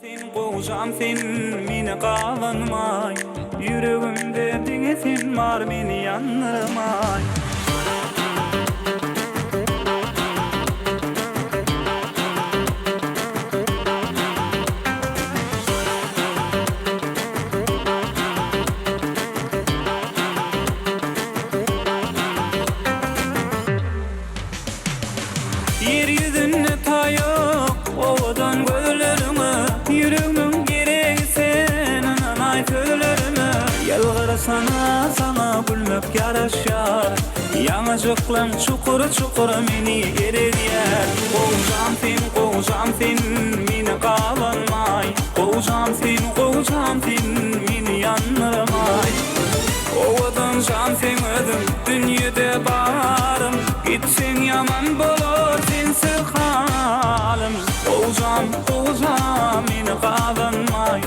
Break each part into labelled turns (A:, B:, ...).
A: Sen kovjam sen meni qalanmay, yüregimde diňe sen bar meni ýandyrmay. Yer yüzünde taýok, owadan gözlerime, yüregimin geregi sen, anay sözlerime. Yalgyrasana sana gülmek yaraşar, ýaňajyklan çukur meni eredýär. Kovjam sen meni qalanmay, kovjam sen meni ýandyrmay. Owadan jan sen ödüm, dünýede barym, gitseň ýaman bolar sensiz halim. Kovjam meni qalanmay,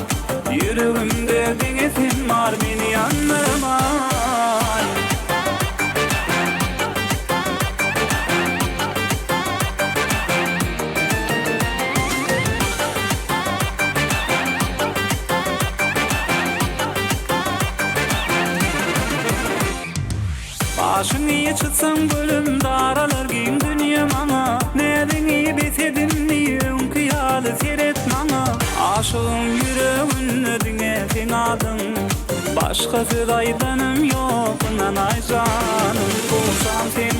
A: yüregimde diňe sen bar meni ýandyrmay. Başyny çıtsaň bölüm daralar giň dünýä maňa, nädiňi besedinni ýaly seret maňa. Aşygyň yüregine diňe sen adyň, başga söz aýdanym ýok nanay janym.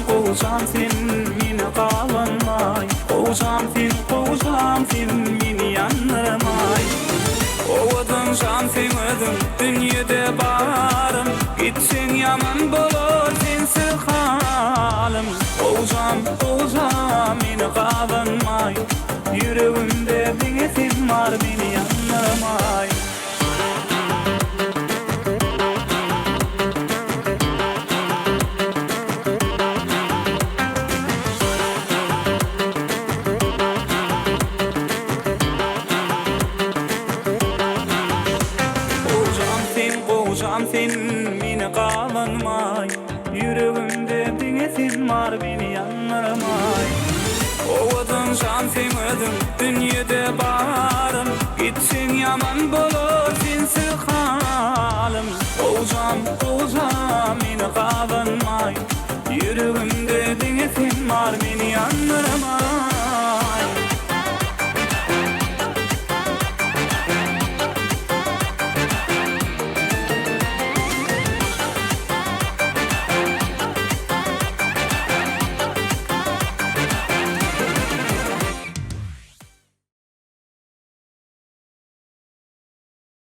A: Kovjam sen meni qalanmay, kovjam sen meni ýandyrmay. Owadan jan sen ödüm, dünýede barym, gitseň ýaman bolar sensiz halim. Kovjam meni qalanmay, yüregimde diňe sen bar meni ýandyrmay. Kovjam sen meni qalanmay, yüregimde diňe sen bar meni ýandyrmay. Owadan jan sen ödüm, dünýede barym, gitseň ýaman bolar sensiz halim. Kovjam meni qalanmay, yüregimde diňe sen bar meni ýandyrmay.